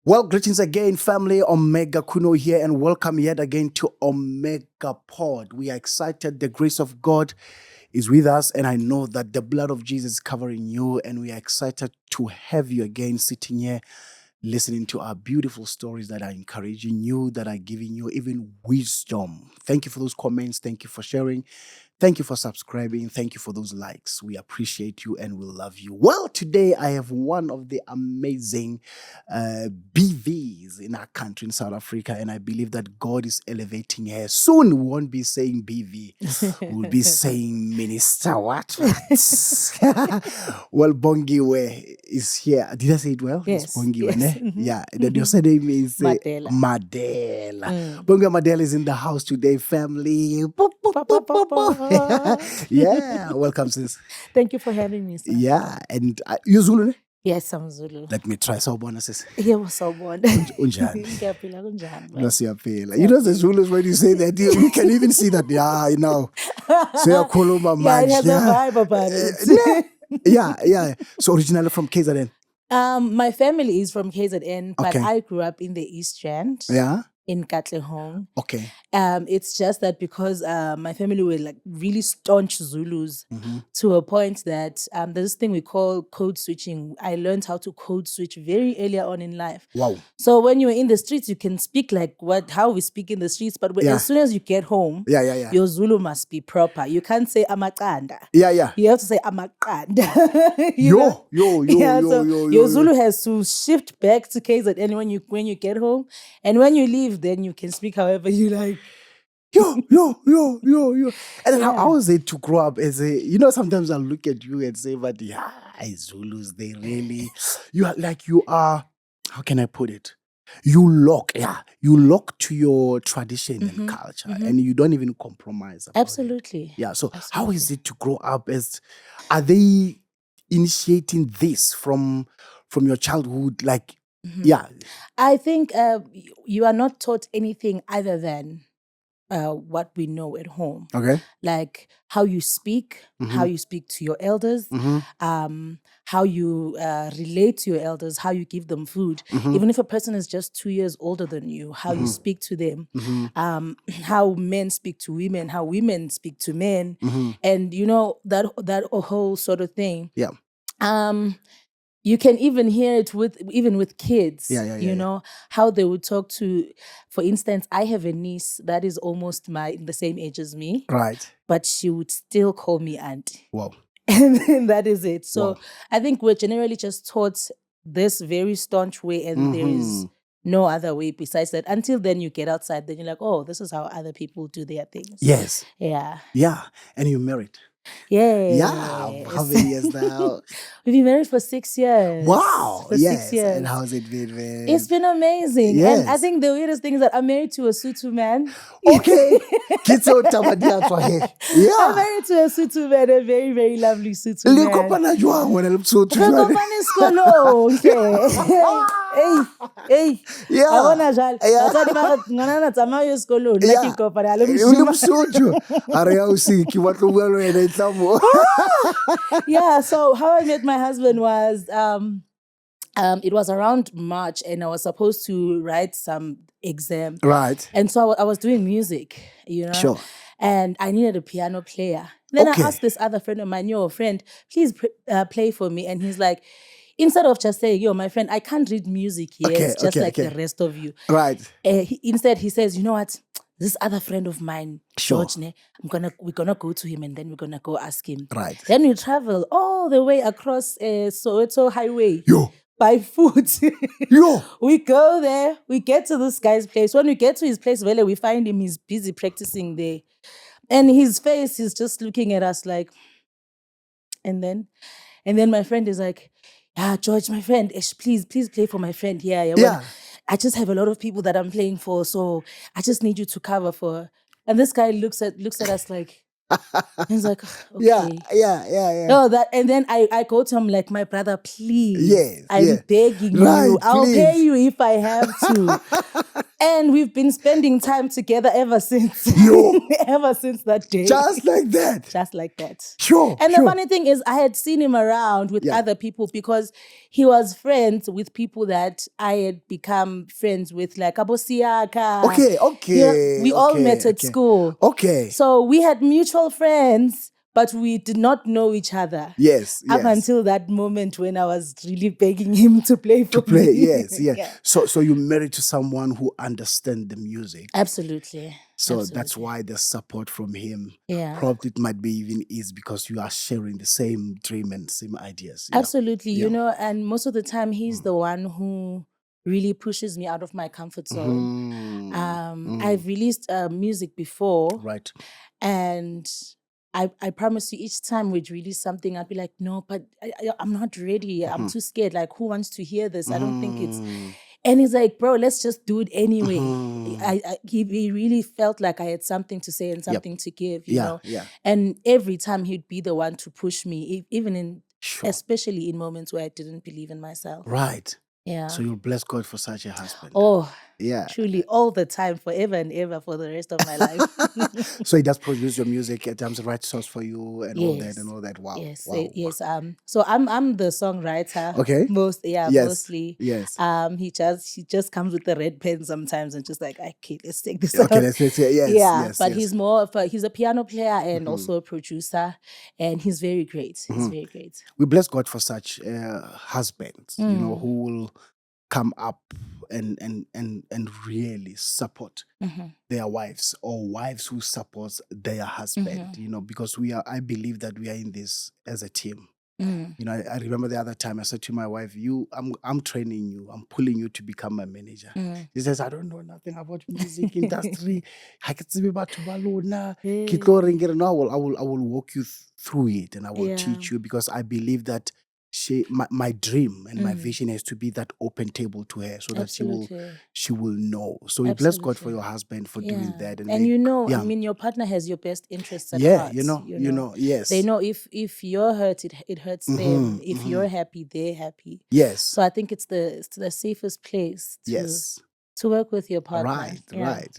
Well, greetings again, family. Omega Kuno here, and welcome yet again to Omega Pod. We are excited. The grace of God is with us, and I know that the blood of Jesus is covering you, and we are excited to have you again sitting here listening to our beautiful stories that are encouraging you, that are giving you even wisdom. Thank you for those comments. Thank you for sharing. Thank you for subscribing. Thank you for those likes. We appreciate you and we love you. Well, today I have one of the amazing BVs in our country, in South Africa, and I believe that God is elevating her. Soon we won't be saying BV. We'll be saying Minister what? Well, Bongiwe is here. Did I say it well? Yes. It's Bongiwe, Yes. ne? Yeah. Then your surname is Madela. Madela. Bongiwe Madela is in the house today, family. Yeah, welcome, sis. Thank you for having me, sir. Yeah, and you Zulu? Yes, I'm Zulu. Let me try. Sawubona, sis. Yeah, what's up, one? Unjani? Ngiyaphila kunjani? Nasiyaphila. You know the Zulus, when you say that, you can even see that. Yeah, you know. Siyakhuluma Yeah, it has manje. a vibe about it. Yeah. So originally from KZN. My family is from KZN, but Okay. I grew up in the East Rand. Yeah. In Katlehong. Okay. It's just that because my family were like really staunch Zulus to a point that there's this thing we call code switching. I learned how to code switch very earlier on in life. Wow. So when you're in the streets, you can speak like how we speak in the streets, but as soon as you get home, your Zulu must be proper. You can't say amakanda. Yeah. You have to say amakanda. Yo. Your Zulu has to shift back to KZN when you get home, and when you leave, then you can speak however you like. Yo. And then how was it to grow up as a, sometimes I look at you and say, but Zulus, they really, you are, how can I put it? You lock to your tradition and culture, and you don't even compromise about Absolutely. it. Yeah, so how is it to grow up are they initiating this from your childhood, Yeah. I think you are not taught anything other than what we know at home. Okay. Like how you speak, how you speak to your elders, how you relate to your elders, how you give them food. Even if a person is just 2 years older than you, how you speak to them, how men speak to women, how women speak to men, and that whole sort of thing. Yeah. You can even hear it with kids, Yeah. how they would talk to, for instance, I have a niece that is almost the same age as me. Right. But she would still call me auntie. Wow. And that is it. So wow. I think we're generally just taught this very staunch way, and there is no other way besides that. Until then you get outside, then you're like, oh, this is how other people do their things. Yes. Yeah. Yeah. And you're married. Yes. Yeah. How many years now? We've been married for 6 years. Wow. For 6 years. And how's it been? It's been amazing. Yes. And I think the weirdest thing is that I'm married to a Sutu man. Okay. Yeah. I'm married to a Sutu man, a very, very lovely Sutu man. Hey. Yeah. Yeah, so how I met my husband was it was around March, and I was supposed to write some exam. Right. And so I was doing music, Sure. And I needed a piano player. Then I asked this other friend of mine, yo, friend, please play for me. And he's like, instead of just saying, yo, my friend, I can't read music here. It's just the rest of you. Right. Instead, he says, you know what? This other friend of mine, Sure. George, we're gonna go to him, and then we're gonna go ask him. Right. Then we travel all the way across Soweto Highway. Yo. By foot. Yo. We go there, we get to this guy's place. When we get to his place, we find him, he's busy practicing there. And his face is just looking at us like, and then my friend is like, yeah, George, my friend, please play for my friend here. Yeah. I just have a lot of people that I'm playing for, so I just need you to cover for. And this guy looks at us like, he's like, okay. Yeah. No, and then I go to him like, my brother, please. Yes. I'm begging Right, you. I'll please. pay you if I have to. And we've been spending time together ever since. Yo. Ever since that day. Just like that. Just like that. Sure. And the funny thing is, I had seen him around with Yeah. other people because he was friends with people that I had become friends with, like Abosiaka. Okay. We all met at school. Okay. So we had mutual friends, but we did not know each other. Yes. Up until that moment when I was really begging him to play for me. Yes. So you married to someone who understands the music. Absolutely. So that's why the support from him. Yeah. Probably it might be even is because you are sharing the same dream and same ideas. Absolutely. You know, and most of the time he's the one who really pushes me out of my comfort zone. I've released music before. Right. And I promise you, each time we'd release something, I'd be like, no, but I'm not ready. I'm too scared. Like, who wants to hear this? I don't think it's... And he's like, bro, let's just do it anyway. He really felt like I had something to say and something to give, you know? And every time he'd be the one to push me, even in, especially in moments where I didn't believe in myself. Right. Yeah. So you bless God for such a husband. Oh, yeah. Truly, all the time, forever and ever, for the rest of my life. So he does produce your music at times, the right source for you and all that. Wow. Yes. Wow. Yes. So I'm the songwriter. Okay. Mostly. Yes. He just comes with the red pen sometimes and just like, okay, let's take this out. Okay, let's say yes. But he's more of he's a piano player and also a producer, and he's very great. He's very great. We bless God for such husbands, you know, who will come up and really support their wives, or wives who support their husband, you know, because I believe that we are in this as a team. You know, I remember the other time I said to my wife, I'm training you, I'm pulling you to become my manager. She says, I don't know nothing about music industry. I will walk you through it, and I will teach you, because I believe that my dream and my vision is to be that open table to her, so that she will know. So we bless God for your husband for doing that. And you know, I mean, your partner has your best interests at heart. You know, yes. They know if you're hurt, it hurts them. If you're happy, they're happy. Yes. So I think it's the safest place to work with your partner. Right.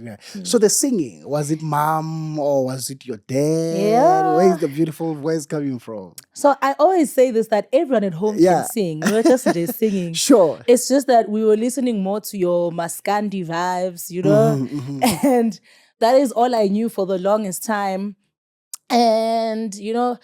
So the singing, was it mom or was it your dad? Where is the beautiful voice coming from? So I always say this, that everyone at home can sing. We're just singing. Sure. It's just that we were listening more to your Maskandi vibes, you know? And that is all I knew for the longest time. And, you know,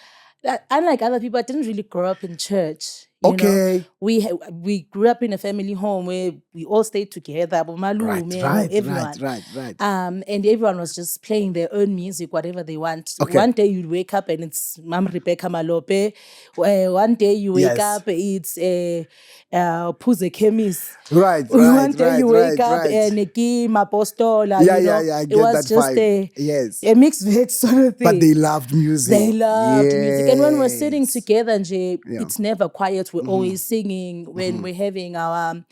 unlike other people, I didn't really grow up in church. You know, we grew up in a family home where we all stayed together. Everyone. Right. And everyone was just playing their own music, whatever they want. One day you'd wake up and it's Mam Rebecca Malope. One day you wake up, it's Puze Chemis. Right. One day you wake up and Neki Mapostola. I get it was that just vibe. a mixed veg sort of thing. But they loved music. And when we're sitting together, it's never quiet. We're always singing. When we're having our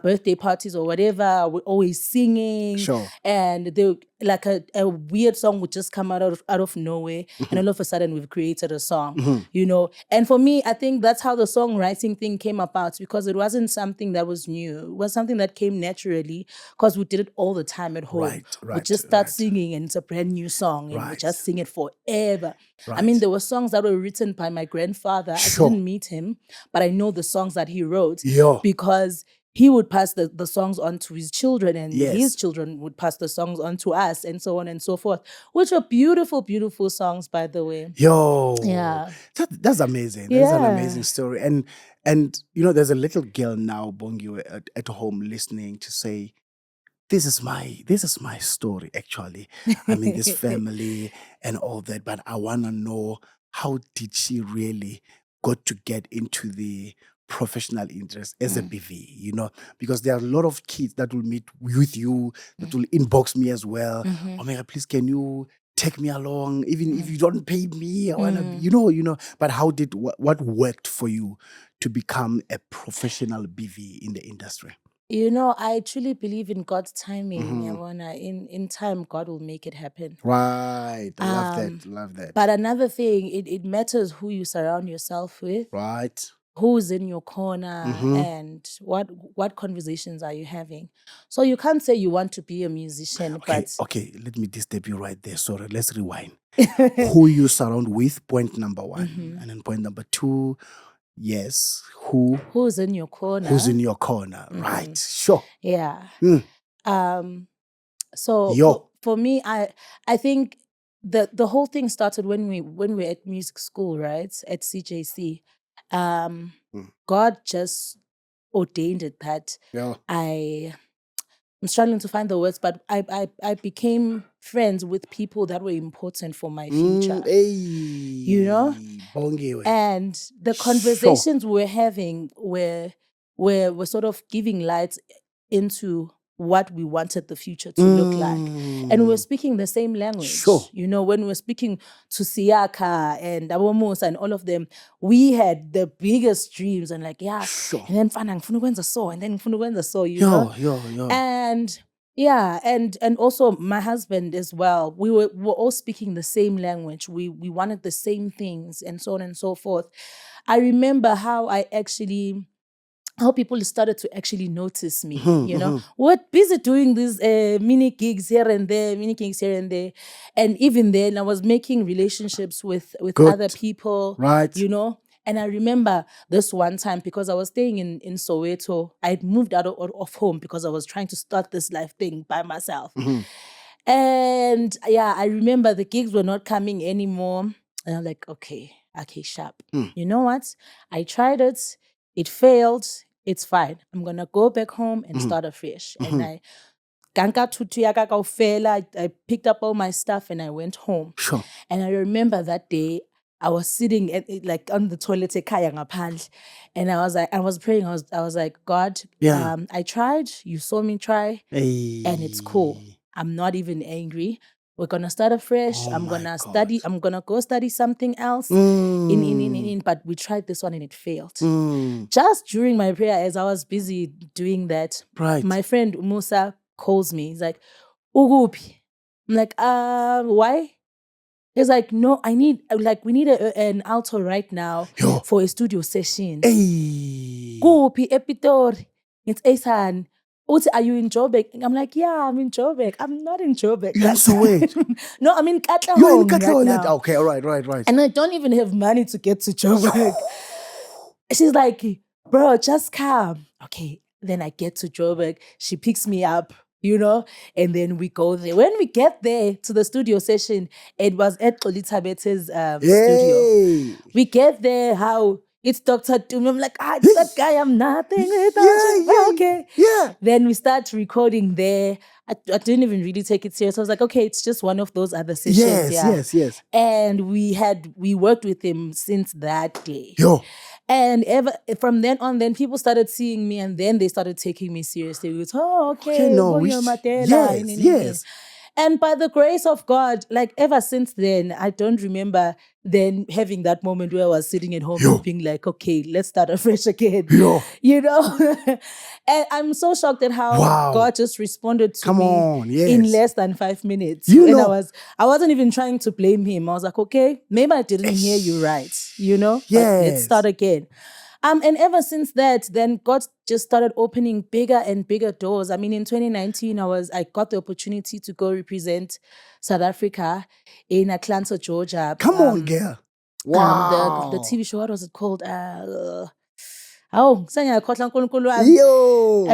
birthday parties or whatever, we're always singing. Sure. And like a weird song would just come out of nowhere, and all of a sudden we've created a song, you know. And for me, I think that's how the songwriting thing came about, because it wasn't something that was new. It was something that came naturally, because we did it all the time at home. We just start singing and it's a brand new song, and we just sing it forever. I mean, there were songs that were written by my grandfather. I didn't meet him, but I know the songs that he wrote because he would pass the songs on to his children, and his children would pass the songs on to us, and so on and so forth, which are beautiful, beautiful songs, by the way. That's amazing. That's an amazing story. And you know, there's a little girl now, Bongiwe, at home listening to say, this is my story, actually. I mean, this family and all that, but I want to know, how did she really get into the professional interest as a BV, you know, because there are a lot of kids that will meet with you, that will inbox me as well. Omega, please, can you take me along? Even if you don't pay me, I wanna, you know. But what worked for you to become a professional BV in the industry? You know, I truly believe in God's timing, Yabona. In time, God will make it happen. Right. Love that. But another thing, it matters who you surround yourself with. Right. who's in your corner and what conversations are you having. So you can't say you want to be a musician, Okay, let me disturb you right there. Sorry, let's rewind. Who you surround with, point number one. And then point number two, yes, who's in your corner. Who's in your corner, right? Sure. Yeah. Mm. So for me, I think the whole thing started when we were at music school, right? At CJC. God just ordained it that I'm struggling to find the words, but I became friends with people that were important for my future. You know? Bongiwe. And the conversations we were having were sort of giving light into what we wanted the future to look like. And we were speaking the same language. You know, when we were speaking to Siaka and Awamos and all of them, we had the biggest dreams and like, and then ngifuna so, and then ngifuna so, you know? And and also my husband as well. We were all speaking the same language. We wanted the same things and so on and so forth. I remember how people started to actually notice me, you know. We're busy doing these mini gigs here and there. And even then I was making relationships with other people, right? You know. And I remember this one time, because I was staying in Soweto, I'd moved out of home because I was trying to start this life thing by myself. And I remember the gigs were not coming anymore. And I'm like, okay, sharp. You know what? I tried it. It failed. It's fine. I'm going to go back home and start afresh. And I picked up all my stuff and I went home. And I remember that day, I was sitting like on the toilet and I was praying. I was like, God, I tried. You saw me try, and it's cool. I'm not even angry. We're gonna start afresh. I'm gonna study. I'm gonna go study something else. But we tried this one and it failed. Just during my prayer, as I was busy doing that, my friend Musa calls me. He's like, "Ugupi." I'm like, why? He's like, no, we need an alto right now for a studio session. Kupi, Epitori. It's Esan. Are you in Joburg? I'm like, yeah, I'm in Joburg. I'm not in Joburg. No, I'm in Katlehong. You're in Katlehong right now. Okay, all right. And I don't even have money to get to Joburg. She's like, bro, just come. Okay, then I get to Joburg. She picks me up, you know, and then we go there. When we get there to the studio session, it was at Kolitabete's studio. We get there, how it's Dr. Doom. I'm like, it's that guy, I'm nothing. Okay. Then we start recording there. I didn't even really take it serious. I was like, okay, it's just one of those other sessions. Yes. And we worked with him since that day. And from then on, then people started seeing me, and then they started taking me seriously. We go, okay, you're Madela. Yes. And by the grace of God, like ever since then, I don't remember then having that moment where I was sitting at home and being like, okay, let's start afresh again. You know? And I'm so shocked at how God just responded to me in less than 5 minutes. I wasn't even trying to blame him. I was like, okay, maybe I didn't hear you right. You know? But let's start again. And ever since that, then God just started opening bigger and bigger doors. I mean, in 2019, I got the opportunity to go represent South Africa in Atlanta, Georgia. Come on, girl. Wow. The TV show, what was it called? I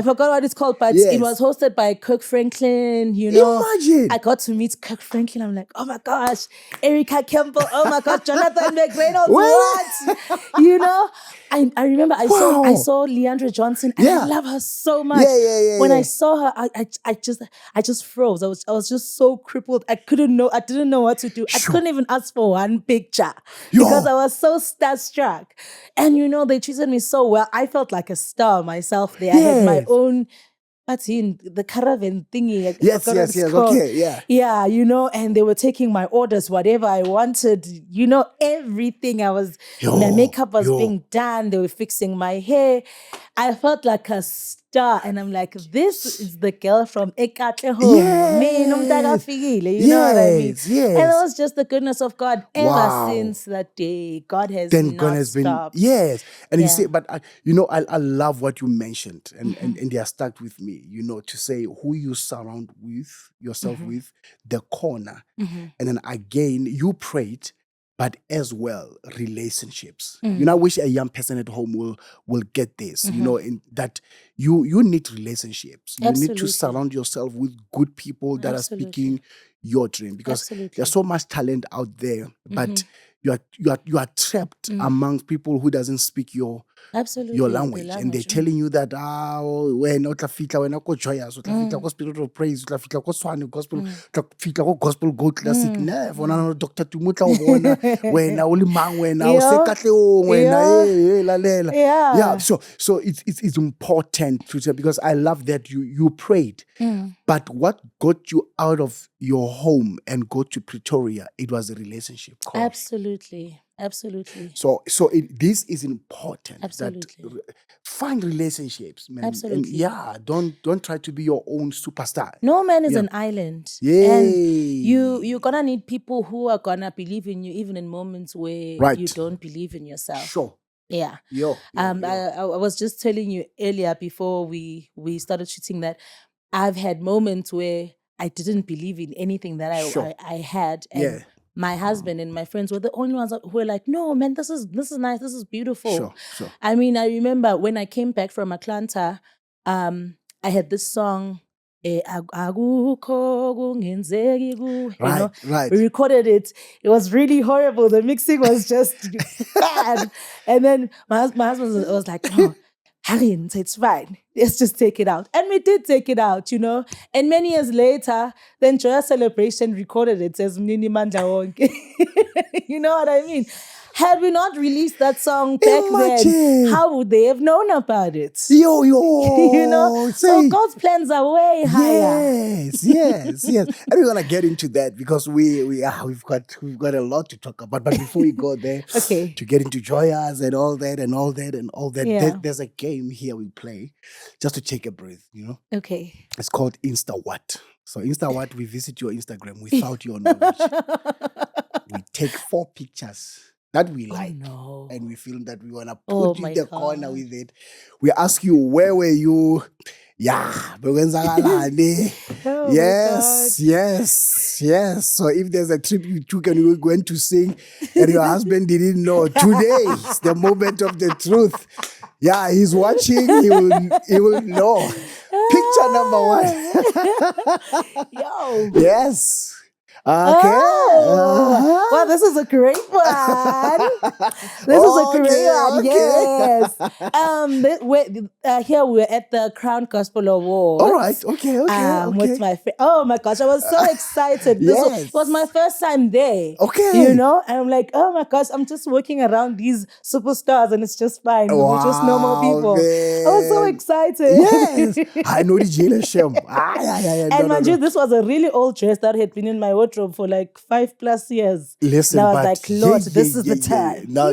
forgot what it's called, but it was hosted by Kirk Franklin, you know. Imagine. I got to meet Kirk Franklin. I'm like, oh my gosh, Erica Campbell, oh my gosh, Jonathan McReynolds, what? You know? I remember I saw Leandra Johnson, and I love her so much. When I saw her, I just froze. I was just so crippled. I didn't know what to do. I couldn't even ask for one picture because I was so starstruck. And you know, they treated me so well. I felt like a star myself there. I had my own, what's in the caravan thingy. Yes. Okay, yeah, you know, and they were taking my orders, whatever I wanted, you know, everything. My makeup was being done. They were fixing my hair. I felt like a star. star. And I'm like, this is the girl from Ekatle Yes. You know what I mean? Yes, yes. And it was just the goodness of God. Ever Wow. since that day, God has Then God not has been, stopped. yes. And you Yeah. say, but I love what you mentioned, and they are stuck with me, to say who you surround yourself with, the corner. And then again, you prayed, but as well, relationships. I wish a young person at home will get this, in that you need relationships. You need to Absolutely. surround yourself with good people that are speaking your dream, because Absolutely. there's so much talent out there, but you are trapped among people who doesn't speak your language, and they're telling you that when utla fitla wena ko Joyous, utla fitla ko Spirit of Praise, utla fitla ko Swane Gospel, utla fitla ko Gospel Go Classic, never na Dr. Tumutla o bona wena o le mang wena o se katleong wena lalela. Yeah, so it's important to say, because I love that you prayed. But what got you out of your home and go to Pretoria, it was a relationship call. Absolutely. So this is important. Absolutely. That find relationships, man. Absolutely. And don't try to be your own superstar. No man is an island. And you're gonna need people who are gonna believe in you, even in moments where you don't believe in yourself. Sure. Yeah. I was just telling you earlier before we started shooting that I've had moments where I didn't believe in anything that I had. And my husband and my friends were the only ones who were like, no, man, this is nice. This is beautiful. Sure. I mean, I remember when I came back from Atlanta, I had this song, Akukho kungenzeki kuwe, Right. We recorded it. It was really horrible. The mixing was just bad. And then my husband was like, no, Harry, it's fine. Let's just take it out. And we did take it out, And many years later, then Joyous Celebration recorded it as Mnini Mandla Wonke. You know what I mean? Had we not released that song back then, how would they have known about it? Yo. So God's plans are way higher. Yes. And we're gonna get into that, because we've got a lot to talk about. But before we go there, to get into Joyous and all that, there's a game here we play just to take a breath, Okay. It's called Insta What. So Insta What, we visit your Instagram without your knowledge. We take 4 pictures that we like, and we feel that we want to put in the corner with it. We ask you, where were you? Yes. So if there's a trip you took and you were going to sing and your husband didn't know, today is the moment of the truth. Yeah, he's watching. He will know. Picture number 1. Yo. Yes. Okay. Well, this is a great one. This is a great one. Yes. Here we're at the Crown Gospel Awards. All right. Okay. With my oh my gosh, I was so excited. It was my first time there. Okay. And I'm like, oh my gosh, I'm just working around these superstars and it's just fine. Wow, we're just normal people. Man. I was so excited. Yes. I know the jail shame. And mind you, this was a really old dress that had been in my wardrobe for like 5+ years. Listen, and I was like, Lord, this is the time. No.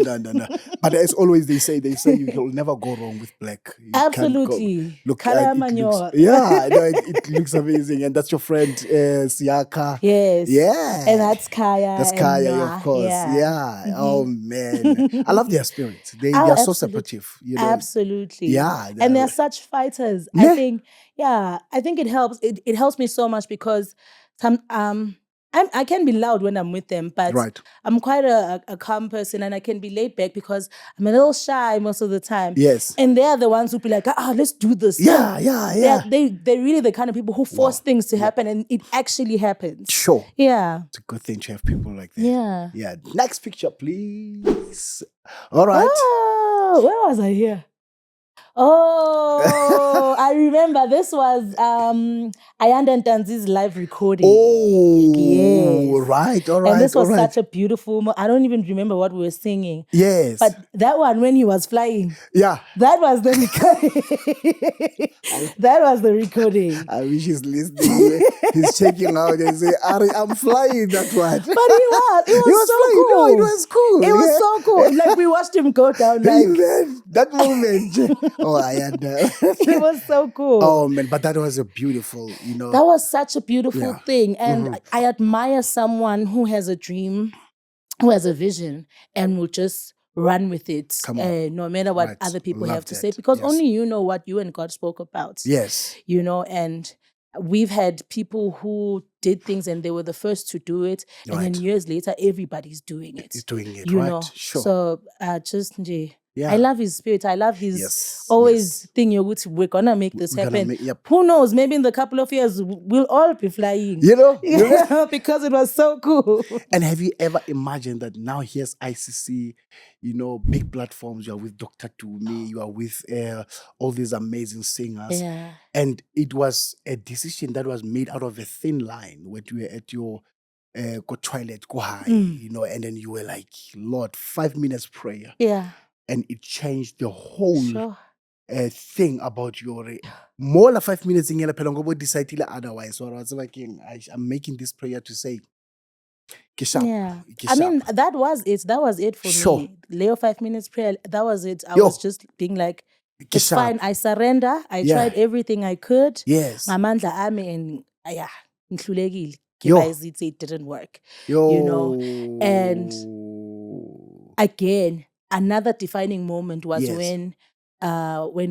But as always, they say you'll never go wrong with black. You Absolutely. Look, it looks amazing. And that's your friend, Siaka. Yes. Yeah. And that's Kaya. That's Kaya, of course. Yeah. Mm-hmm. Oh, man. I love their spirit. They are so supportive. Absolutely. Yeah. And they're such fighters. Yeah. I think it helps. It helps me so much because I can be loud when I'm with them, but I'm quite a calm person and I can be laid back because I'm a little shy most of the time. Yes. And they're the ones who be like, let's do this. Yeah. They're really the kind of people who force things to happen and it actually happens. Sure. Yeah. It's a good thing to have people like that. Yeah. Yeah. Next picture, please. All right. Oh, where was I here? Oh, I remember this was Ayanda Ntanzi's live recording. Oh, yes. Right, all right. And this was such a beautiful I don't even remember what we were singing. Yes. But that one when he was flying. Yeah. That was the recording. That was the recording. I wish he's listening. He's checking out and say, Ari, I'm flying that one. But he was. It was so flying. cool. No, it was cool. It was so cool. Like we watched him go down. That moment. Oh, I had It was so so cool. Oh man, but that was a beautiful, That was such a beautiful Yeah. thing. And I admire someone who has a dream, who has a vision, and will just run with it, Come on. no matter what Right. other people Love have to that. say, because Yes. only you know what you and God spoke about. Yes. And we've had people who did things and they were the first to do it, and then Right. years later, everybody's doing it. He's doing it, you right? know. Sure. So Yeah. I love his spirit. I love his Yes. always thing. We're gonna make this We're gonna happen. yep. Who knows? Maybe in the couple of years we'll all be flying. Because it was so cool. And have you ever imagined that now here's ICC, big platforms, you are with Dr. Tumi, you are with all these amazing singers. Yeah. And it was a decision that was made out of a thin line when you were at your go toilet, go high, and then you were like, Lord, 5 minutes prayer. Yeah. And it changed the whole Sure. thing about your more than 5 minutes in Pelongobo decided otherwise. So I was like, I'm making this prayer to say, yeah. I mean, that was it for me. Leo 5 minutes prayer, that was it. I was just being like, it's fine. I surrender. I tried everything I could. Yes. Ngamandla ami, and ngihlulekile. It didn't work. And again, another defining moment was when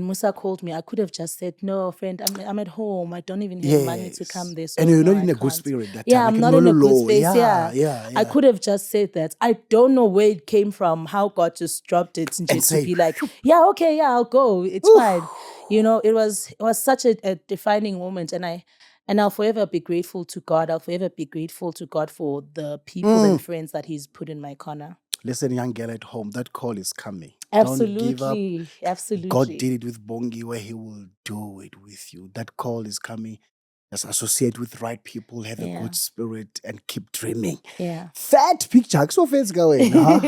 Musa called me. I could have just said, no, friend, I'm at home. I don't even have money to come there. So and you're no, not in I a good can't. spirit that time. Yeah, I'm not in a good space. Yeah. I could have just said that. I don't know where it came from, how God just dropped it and just to be like, I'll go. It's fine. It was such a defining moment. And I'll forever be grateful to God. I'll forever be grateful to God for the people and friends that He's put in my corner. Listen, young girl at home, that call is coming. Absolutely. Don't give up. Absolutely. God did it with Bongiwe. He will do it with you. That call is coming. Just associate with right people, have a good spirit, and keep dreaming. Yeah. Fat picture. So fast going. Huh?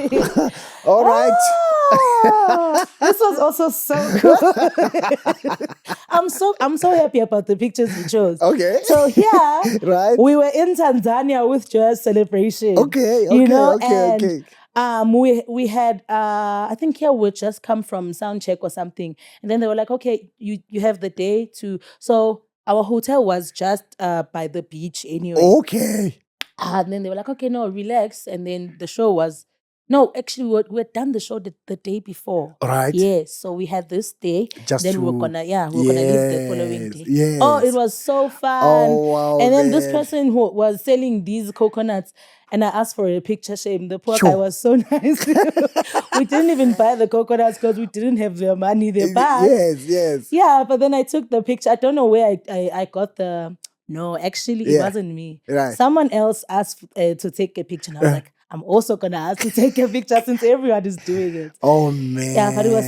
All right. This was also so cool. I'm so happy about the pictures you chose. Okay. So here, right. We were in Tanzania with Joyous Celebration. Okay. We had I think here we just come from sound check or something, and then they were like, okay, you have the day to. So our hotel was just by the beach anyway. Okay. And then they were like, okay, no, relax. And then the show was. No, actually, we had done the show the day before. Right. Yes, so we had this day. Just then we were gonna leave the following day. Yes. Oh, it was so fun. Oh, wow. And then this person who was selling these coconuts, and I asked for a picture. Shame, the poor guy was so nice. We didn't even buy the coconuts because we didn't have their money. Yes. Yeah, but then I took the picture. I don't know where I got the. No, actually, it wasn't me. Right. Someone else asked to take a picture, and I was like, I'm also gonna ask to take a picture since everyone is doing it. Oh man! Yeah, but it was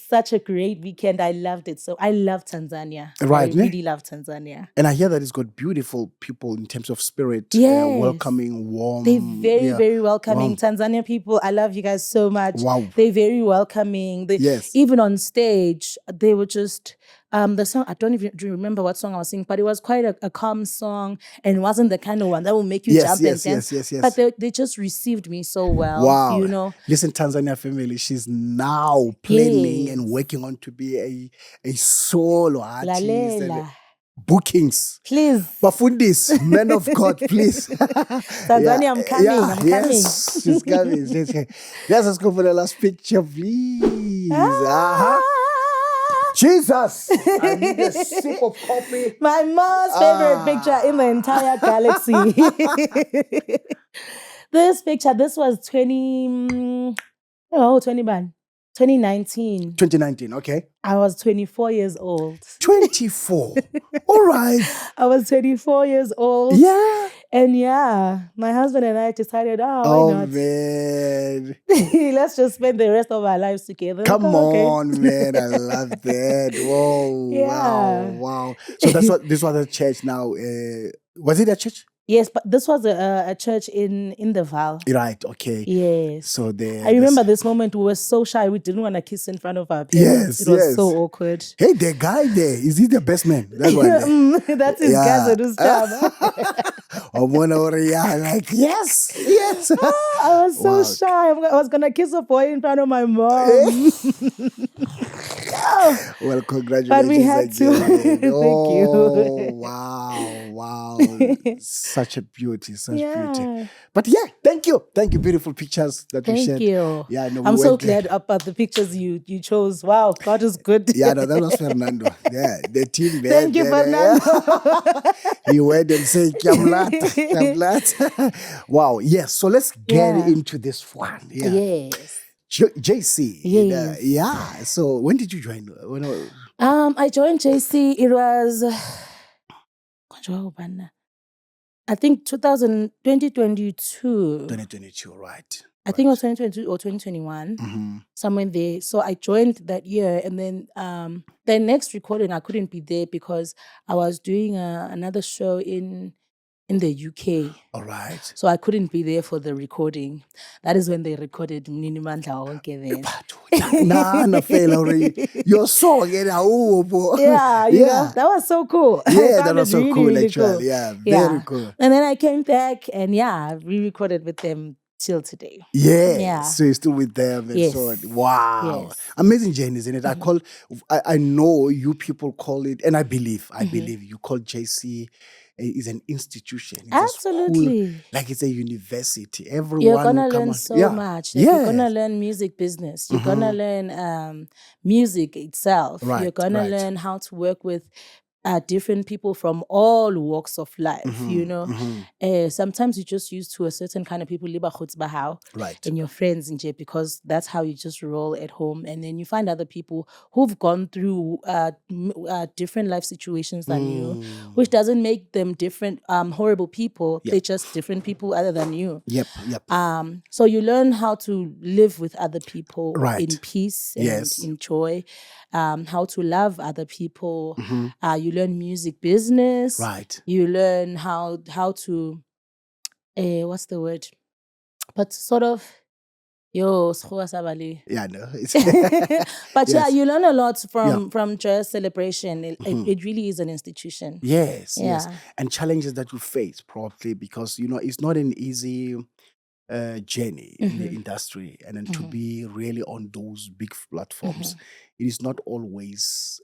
such a great weekend. I loved it. So I love Tanzania. Right, I really love Tanzania. And I hear that it's got beautiful people in terms of spirit. Welcoming, warm. They're very, very welcoming. Wow. Tanzania people, I love you guys so much. Wow. They're very welcoming. Even on stage, they were just. The song, I don't even remember what song I was singing, but it was quite a calm song, and it wasn't the kind of one that will make you jump and dance. Yes. But they just received me so well. Wow. Listen, Tanzania family, she's now planning and working on to be a solo artist. Bookings. Please. Bafundis, men of God, please. Tanzania, I'm coming. Yes, she's coming. Let's go for the last picture, please. Jesus! I need a sip of coffee. My most favorite picture in the entire galaxy. This was 2019. 2019, okay. I was 24 years old. 24? All right. I was 24 years old. Yeah. And my husband and I decided, why not? Man. Let's just spend the rest of our lives together. Come on, man. I love that. Whoa. Yeah. Wow. So this was a church now. Was it a church? Yes, but this was a church in the Val. Right, okay. Yes. So I remember this moment, we were so shy. We didn't want to kiss in front of our parents. It was so awkward. Hey, the guy there, is he the best man? That's one that's his cousin who's job. Like, yes. I was so shy. I was going to kiss a boy in front of my mom. Well, congratulations But we had to. again. Thank you. Oh, wow. Such a beauty, such beauty. Yeah. But yeah, thank you. Thank you. Beautiful pictures that you Thank shared. you. Yeah, no, I'm we so went there. glad about the pictures you chose. Wow, God is good. Yeah, no, that was Fernando. Yeah, the team there. Thank you, Fernando. He went and said, Kamlat. Wow, yes. So let's get Yeah. into this one. Yeah. Yes. JC. Yes. Yeah. So when did you join? I joined JC. It was, I think 2022. 2022, right. I think it was 2022 or 2021, somewhere in there. So I joined that year, and then the next recording I couldn't be there because I was doing another show in the UK. All right. So I couldn't be there for the recording. That is when they recorded Mnini Mandla Wonke there. Your song, yeah, you know, that was so cool. Yeah, that was so really, cool, really actually. cool. Yeah, very cool. And then I came back and re-recorded with them till today. Yeah. So you're still with them and Yes. so on. Wow. Yes. Amazing journey, isn't it? I know you people call it, and I believe you call JC is an institution. It's Absolutely. a school, like it's a university. Everyone You're gonna will come learn on. so much. Like, you're gonna learn music business. You're gonna learn music itself. Right, You're gonna learn how to work with different people from all walks of life, you know. Sometimes you're just used to a certain kind of people, Right. and your friends in jail, because that's how you just roll at home. And then you find other people who've gone through different life situations than you, which doesn't make them different, horrible people. Yep. They're just different people other than you. Yep. So you learn how to live with other people Right. in peace and in joy, how to love other people. You learn music business. Right. You learn how to, what's the word? But sort of, Schoa Sabali. Yeah, no. But Yes. you learn a lot from Joyous Celebration. It really is an institution. Yes. And challenges that you face, probably, because, it's not an easy journey in the industry, and then to be really on those big platforms, it is not always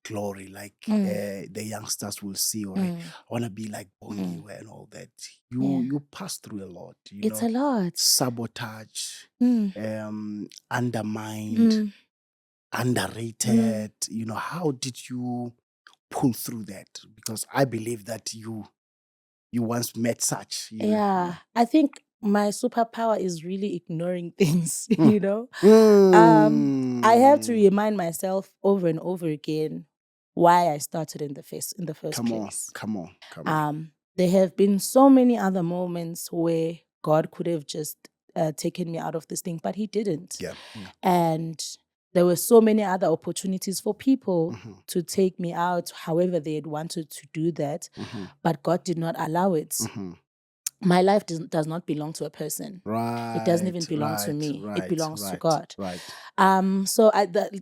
glory like the youngsters will see, or I want to be like Bongiwe and all that. You pass through a lot. It's a lot. Sabotage, undermined, underrated. How did you pull through that? Because I believe that you once met such. I think my superpower is really ignoring things, I have to remind myself over and over again why I started in the first place. Come on. There have been so many other moments where God could have just taken me out of this thing, but He didn't. Yeah. And there were so many other opportunities for people to take me out, however they had wanted to do that, but God did not allow it. My life does not belong to a person. Right. It doesn't even belong to me. It belongs to God. Right. So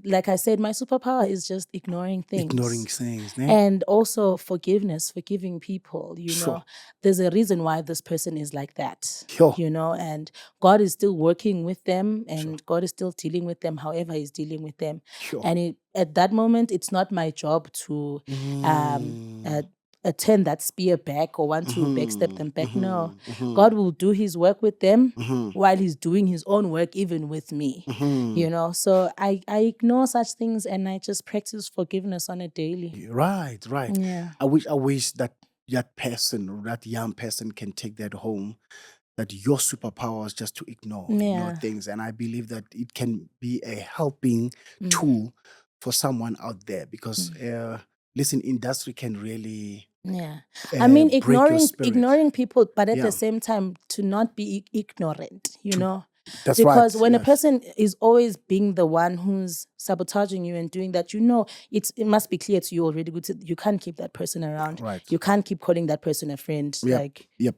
like I said, my superpower is just ignoring things. Ne? And also forgiving people, know. There's a reason why this person is like that. Sure. And God is still working with them, and God is still dealing with them however He's dealing with them. Sure. And at that moment, it's not my job to turn that spear back or want to backstep them back. No. God will do His work with them while He's doing His own work even with me. So I ignore such things, and I just practice forgiveness on a daily. Right. Yeah. I wish that person or that young person can take that home, that your superpower is just to ignore things. And I believe that it can be a helping tool for someone out there, because listen, industry can really I mean, ignoring people, but at the same time to not be ignorant, That's because right. when a person is always being the one who's sabotaging you and doing that, it must be clear to you already. You can't keep that person around. Right. You can't keep calling that person a friend. Yep.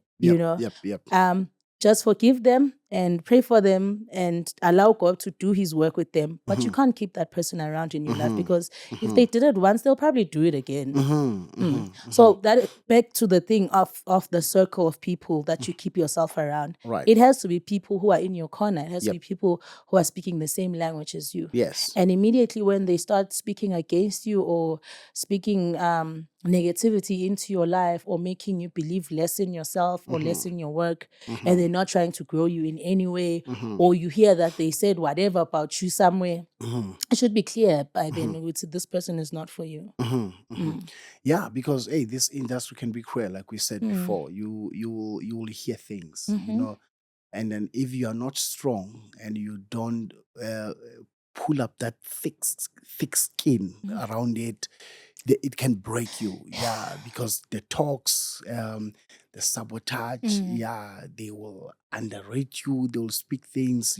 Just forgive them and pray for them and allow God to do his work with them. But you can't keep that person around in your life, because if they did it once, they'll probably do it again. So that back to the thing of the circle of people that you keep yourself around. Right. It has to be people who are in your corner. It has to Yep. be people who are speaking the same language as you. Yes. And immediately when they start speaking against you or speaking negativity into your life, or making you believe less in yourself or less in your work, and they're not trying to grow you in any way, or you hear that they said whatever about you somewhere, it should be clear by then, this person is not for you. Yeah, because hey, this industry can be cruel, like we said before. You will hear things, and then if you are not strong and you don't pull up that thick skin around it, it can break you. Yeah, because the talks, the sabotage, yeah, they will underrate you. They will speak things,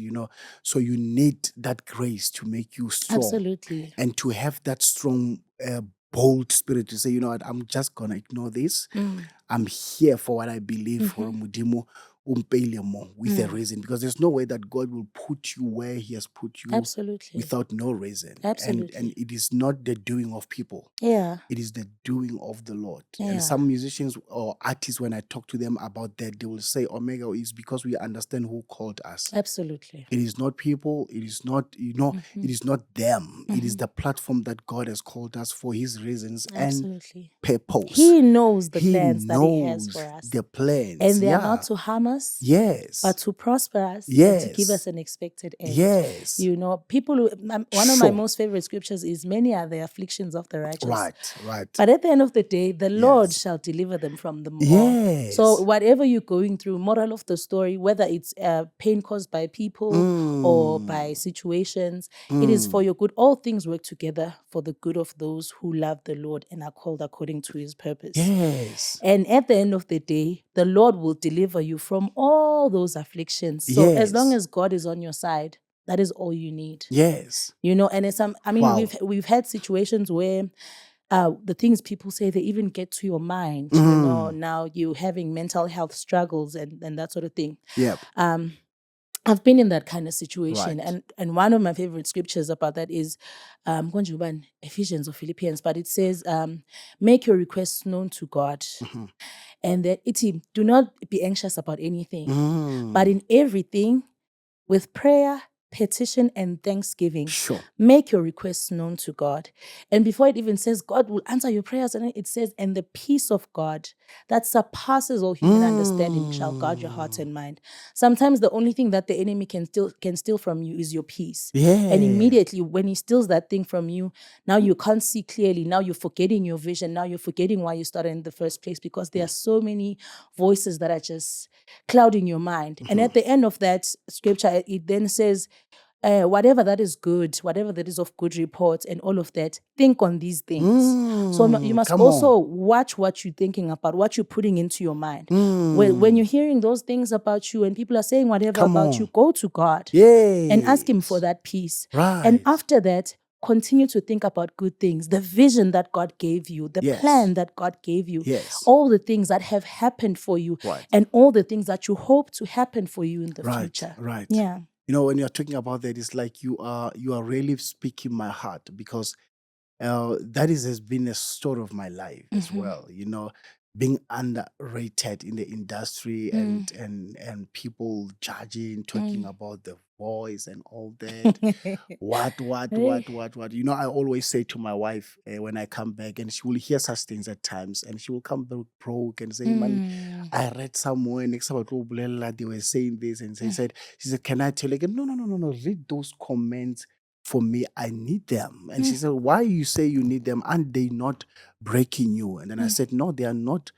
So you need that grace to make you strong. Absolutely. And to have that strong, bold spirit to say, you know what, I'm just gonna ignore this. I'm here for what I believe for Mudimo with a reason, because there's no way that God will put you where He has put you Absolutely. without no reason. Absolutely. And it is not the doing of people. Yeah. It is the doing of the Lord. Yeah. And some musicians or artists, when I talk to them about that, they will say, Omega is because we understand who called us. Absolutely. It is not people. It is not, it is not them. It is the platform that God has called us for His reasons Absolutely. and purpose. He knows the plans that He has for us. The plans. And they are not to harm us. Yes. But to prosper us. Yes. And to give us an expected end. Yes. People who, one of my most favorite scriptures is, many are the afflictions of the righteous. Right. But at the end of the day, the Lord shall deliver them from them all. Yes. So whatever you're going through, moral of the story, whether it's pain caused by people or by situations, it is for your good. All things work together for the good of those who love the Lord and are called according to His purpose. Yes. And at the end of the day, the Lord will deliver you from all those afflictions. So as long as God is on your side, that is all you need. Yes. And it's we've had situations where the things people say, they even get to your mind. Now you're having mental health struggles and that sort of thing. Yep. I've been in that kind of situation. Right. And one of my favorite scriptures about that is Bongiwe, Ephesians or Philippians, but it says, make your requests known to God. And that do not be anxious about anything, but in everything, with prayer, petition, and thanksgiving, make your requests known to God. And before it even says God will answer your prayers, and it says, and the peace of God that surpasses all human understanding shall guard your heart and mind. Sometimes the only thing that the enemy can steal from you is your peace. Yeah. And immediately when he steals that thing from you, now you can't see clearly. Now you're forgetting your vision. Now you're forgetting why you started in the first place, because there are so many voices that are just clouding your mind. And at the end of that scripture, it then says, whatever that is good, whatever that is of good report, and all of that, think on these things. So you must also watch what you're thinking about, what you're putting into your mind. When you're hearing those things about you and people are saying whatever about you, go to God and ask Him for that peace. Right. And after that, continue to think about good things, the vision that God gave you, the plan that God gave you, all the things that have happened for you, and all the things that you hope to happen for you in the future. Right. Yeah. When you're talking about that, it's like you are really speaking my heart, because has been a story of my life as well. Being underrated in the industry and people judging, talking about the voice and all that. What. I always say to my wife when I come back, and she will hear such things at times, and she will come back broke and say, man, I read somewhere next about they were saying this, and she said, can I tell you again? No, read those comments for me. I need them. And she said, why you say you need them? And they not breaking you? And then I said, no, they are not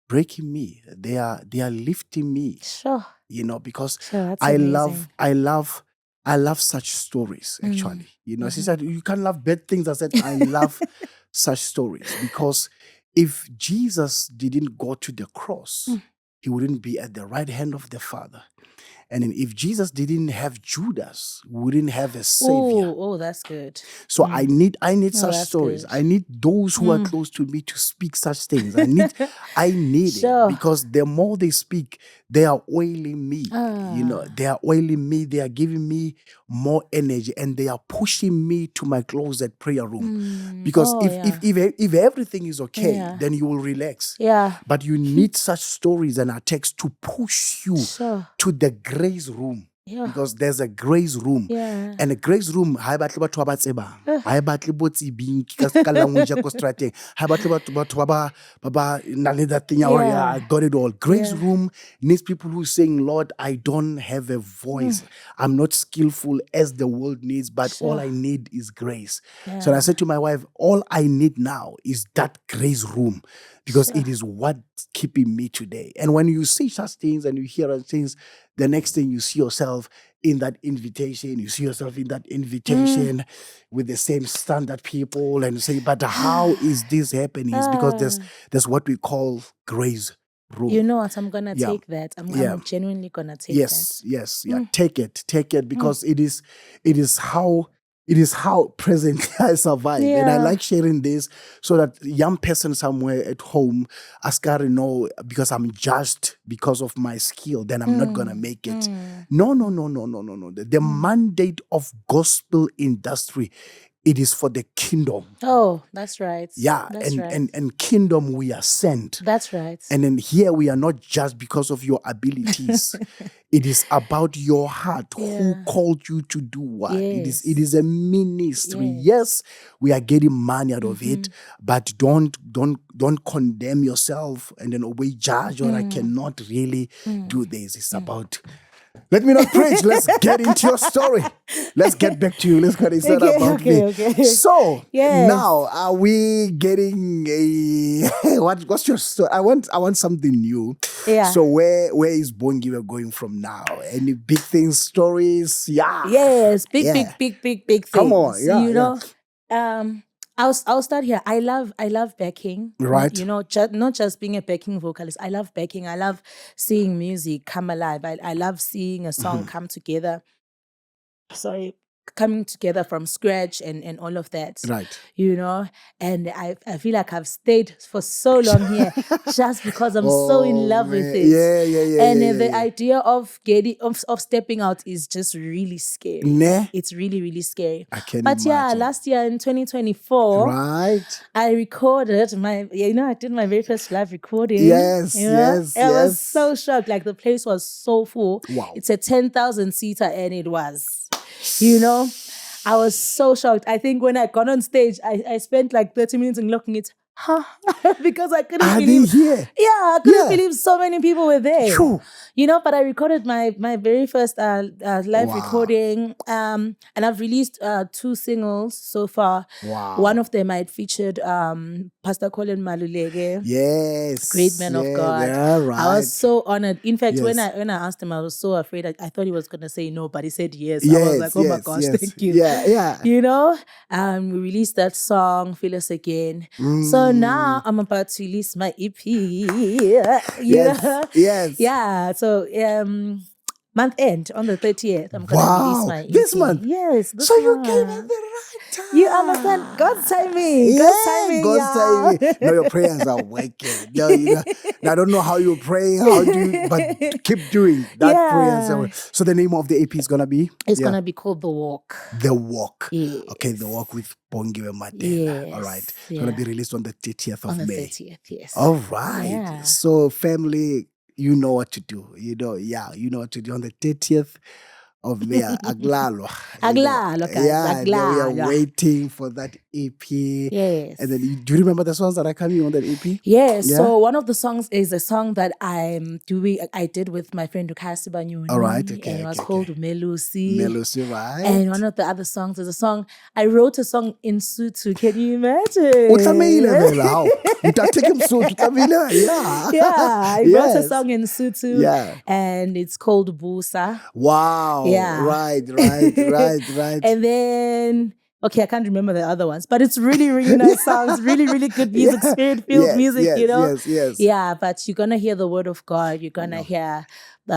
breaking me. They are lifting me. Sure. Because that's I amazing. love such stories, actually. She said, you can't love bad things. I said, I love such stories, because if Jesus didn't go to the cross, He wouldn't be at the right hand of the Father. And then if Jesus didn't have Judas, we wouldn't have a savior. Oh, that's good. So I need such that's stories. good. I need those who are close to me to speak such things. I need Sure. it, because the more they speak, they are oiling me. They are oiling me. They are giving me more energy, and they are pushing me to my closet prayer room. Because if everything is okay, then you will relax. Yeah. But you need such stories and attacks to push you to the grace room. Yeah. Because there's a grace room. Yeah. And a grace room, ha e batle batho ba ba tsebang. Ha e batle bo tsebing ka language ya ko strateng. Ha e batle batho ba nang le that thing, I got it all. Grace room needs people who saying, Lord, I don't have a voice. I'm not skillful as the world needs, but all I need is grace. So I said to my wife, all I need now is that grace room, because it is what's keeping me today. And when you see such things and you hear such things, the next thing you see yourself in that invitation, with the same standard people, and you say, but how is this happening? It's because there's what we call grace room. You know what? I'm gonna take that. I'm genuinely gonna take that. Yes. Take it, because it is how presently I survive. And I like sharing this so that young person somewhere at home askari know, because I'm judged because of my skill, then I'm not gonna make it. No. The mandate of gospel industry, it is for the kingdom. Oh, that's right. Yeah, and kingdom we are sent. That's right. And then here we are not just because of your abilities. It is about your heart. Who called you to do what? Yes. It is a ministry. Yes, we are getting money out of it, but don't condemn yourself and then always judge, or I cannot really do this. It's about. Let me not preach. Let's get into your story. Let's get back to you. Let's get it about me. Okay. So now, are we getting a what's your story? I want something new. Yeah. So where is Bongiwe going from now? Any big things, stories? Yeah. Yes, big things. Come on, You know, I'll start here. I love backing. Right. You know, not just being a backing vocalist. I love backing. I love seeing music come alive. I love seeing a song come together. Coming together from scratch and all of that. Right. You know, and I feel like I've stayed for so long here just because I'm so in love with it. Yeah. And the idea of of stepping out is just really scary. It's really, really scary. I can But imagine. last year in 2024, right, I recorded I did my very first live recording. Yes. I was so shocked. Like the place was so full. Wow. It's a 10,000 seater, and it was. You know, I was so shocked. I think when I got on stage, I spent like 30 minutes in looking it, because I couldn't believe. I couldn't believe so many people were there. Sure. You know, but I recorded my very first live recording, and I've released 2 singles so far. Wow. One of them I featured Pastor Colin Maluleke. Yes. Great man of God. Yeah, right. I was so honored. In fact, when I asked him, I was so afraid. I thought he was going to say no, but he said yes. I was like, oh my gosh, thank you. Yeah. You know, we released that song, Feel Us Again. So now I'm about to release my EP. Yes. Yeah. So month end on the 30th, I'm going to release my EP. This month? Yes. So you gave it the right time. You understand? God's timing. God's timing. No, your prayers are working. I don't know how you pray, but keep doing that. Prayers. So the name of the EP is going to be? It's going to be called The Walk. The Walk. Yes. Okay, The Walk with Bongiwe Madela. Yes. All right. It's going to be released on the 30th of May. On the 30th, yes. All right. Yeah. So family, you know what to do. You know what to do on the 30th of May. Aglalo. Guys. We are waiting for that EP. Yes. And then, do you remember the songs that are coming on that EP? Yes. Yeah? So one of the songs is a song that I did with my friend Ukasi Banyoni. All right. Okay. And it was called Melusi. Melusi, right. And one of the other songs is a song, I wrote a song in Sutu. Can you imagine? I wrote a song in Sutu. Yeah. And it's called Busa. Wow. Yeah. Right. And then Okay, I can't remember the other ones, but it's really, really nice songs, really, really good music, Yeah. spirit-filled music, Yes. Yeah, but you're gonna hear the word of God, you're gonna Yeah. hear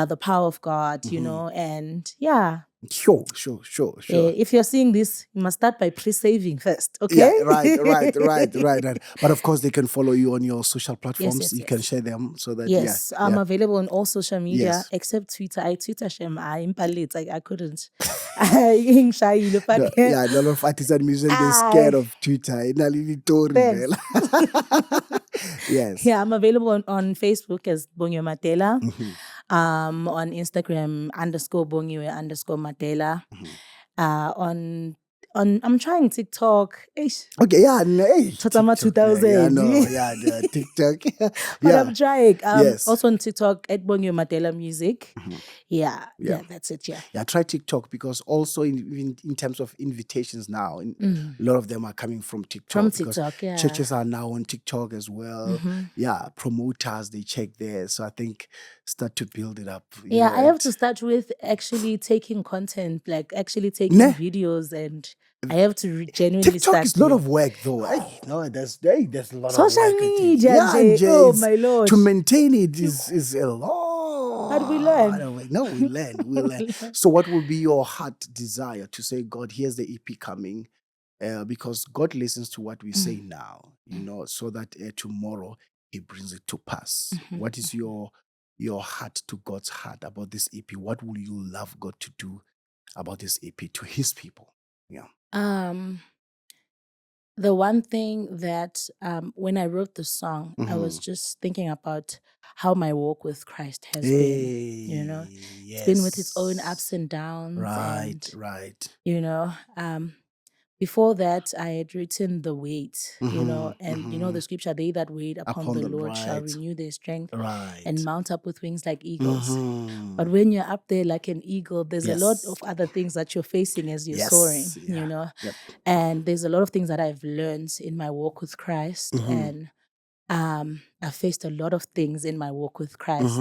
the power of God, and yeah. Sure. If you're seeing this, you must start by pre-saving first, Yeah, okay? right. But of course, they can follow you on your social platforms. Yes. You can share them so that Yes, I'm available on all social media Yes. except Twitter. I Twitter shame. I couldn't. I shy, but A lot of artists and musicians they're scared of Twitter. thanks. Yes. Yeah, I'm available on Facebook as Bongiwe Madela. Mhm. On Instagram _Bongiwe_Madela. On I'm trying TikTok. Eish. Okay, hey, Totama TikTok. 2000. The TikTok. But I'm trying. Yes. Also on TikTok at Bongiwe Madela Music. Mhm. Yeah, Yeah. that's it. Yeah. Yeah, try TikTok because also in terms of invitations now, a lot of them are coming from TikTok. From because TikTok, yeah. churches are now on TikTok as well. Yeah, promoters, they check there. So I think start to build it up. Yeah, I have to start with actually taking content, like actually taking videos, and I have to genuinely TikTok start is a lot doing- of work though. There's a lot Social of work. media, Yeah, Jay. Jay, Oh my Lord. to maintain it is a lot. But we learn. No, we learn. So what will be your heart desire to say, God, here's the EP coming? Because God listens to what we say now, so that tomorrow He brings it to pass. What is your heart to God's heart about this EP? What will you love God to do about this EP to His people? Yeah. The one thing that when I wrote the song, I was just thinking about how my walk with Christ has been. It's been with its own ups and downs. Right. Before that, I had written the weight, and the scripture, they that wait upon the Lord shall renew their strength and mount up with wings like eagles. But when you're up there like an eagle, there's a lot of other things that you're facing as you're soaring, Yep. and there's a lot of things that I've learned in my walk with Christ, and I've faced a lot of things in my walk with Christ.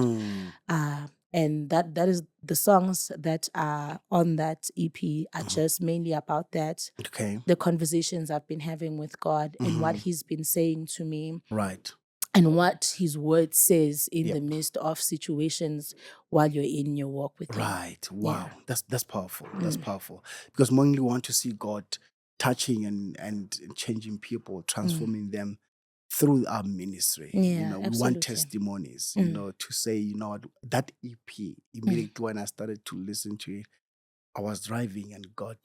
And that is the songs that are on that EP are just mainly about that. Okay. The conversations I've been having with God and what He's been saying to me. Right. And what His word says in the midst of situations while you're in your walk with Him. Right. Wow. Yeah. That's powerful. That's powerful. Because we want to see God touching and changing people, transforming them through our ministry. Yeah, we absolutely. want testimonies, to say, that EP, immediately when I started to listen to it, I was driving and God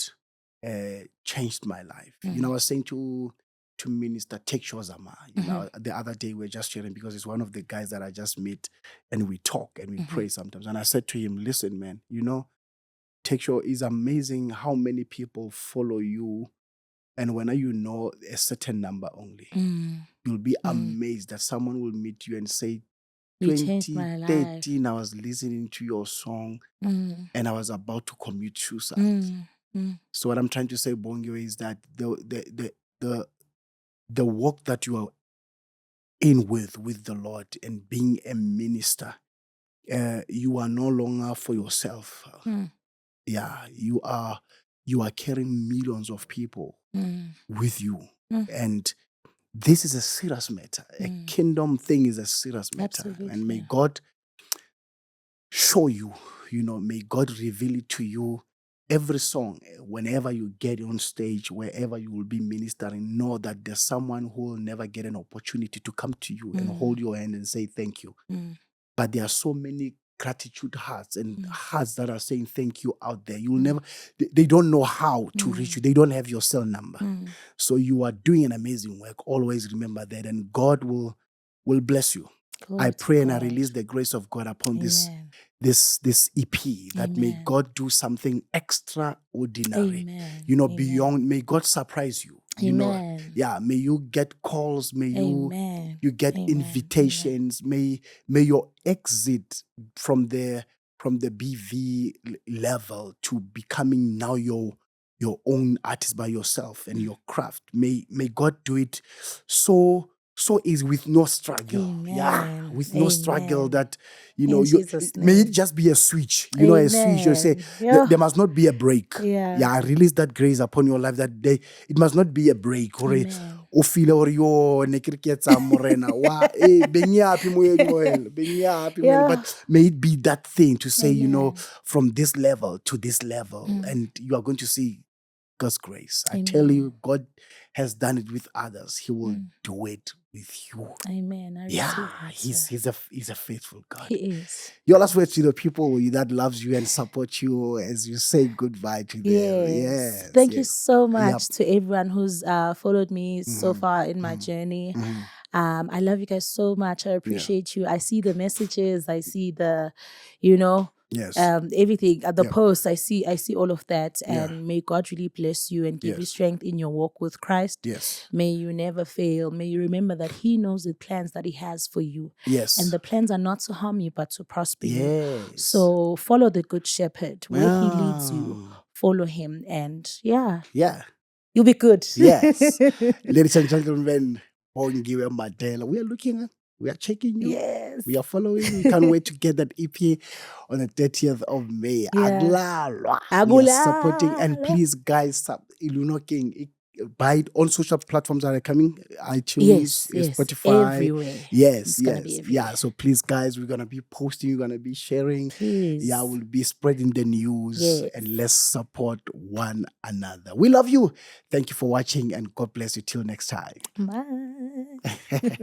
changed my life. I was saying to Minister Tek Shozama, the other day we were just sharing because it's one of the guys that I just met and we talk and we pray sometimes. And I said to him, listen, man, Tek Sho, is amazing how many people follow you. And when you know a certain number only, you'll be amazed that someone will meet you and say, You changed my life. 2013, I was listening to your song and I was about to commit suicide. So what I'm trying to say, Bongiwe, is that the work that you are in with the Lord and being a minister, you are no longer for yourself. Yeah, you are carrying millions of people with you. And this is a serious matter. A kingdom thing is a serious matter. Absolutely. And may God show you, may God reveal it to you. Every song, whenever you get on stage, wherever you will be ministering, know that there's someone who will never get an opportunity to come to you and hold your hand and say thank you. But there are so many gratitude hearts and hearts that are saying thank you out there. You'll never, they don't know how to reach you. They don't have your cell number. So you are doing an amazing work. Always remember that, and God will bless you. I pray and I release the grace of God upon this EP, that may God do something extraordinary. Beyond, may God surprise you. May you get calls, may you get invitations, may your exit from the BV level to becoming now your own artist by yourself and your craft. May God do it so so is with no struggle. Yeah, Amen. with no struggle Amen. that, In Jesus' may it name. just be a switch. A switch. You say, Amen. Yeah. there must not be a break. Yeah. I release that grace upon your life that day. It must not be a break. Amen. O feel or yo ne kriketsa morena. Wa benyapi moyel, benyapi moyel. Yeah. But may it be that thing to say, Amen. from this level to this level, and you are going to see God's grace. I tell you, God has done it with others. He will do it with you. Amen. I Yeah, receive that, he's a faithful God. He is. Your last words to the people that loves you and support you as you say goodbye to them. Yes. Thank you so much Yep. to everyone who's followed me so far in my journey. I love you guys so much. I appreciate you. I see the messages. I see the, Yes. everything, the posts. I see all of that. And may God really bless you and give you strength in your walk with Christ. Yes. May you never fail. May you remember that He knows the plans that He has for you. Yes. And the plans are not to harm you, but to prosper you. Yes. So follow the Good Shepherd. Where He leads you, follow Him. And Yeah. you'll be good. Yes. Ladies and gentlemen, Bongiwe Madela. We are checking you. Yes. We are following. We can't wait to get that EP on the 30th of May. Yeah. We are supporting. And please, guys, Iluno King, buy it on social platforms that are coming. iTunes, Spotify. Everywhere. Yes, It's gonna be everywhere. Yeah, so please, guys, we're going to be posting. We're going to be sharing. Please. Yeah, we'll be spreading the news. And let's support one another. We love you. Thank you for watching and God bless you till next time. Bye.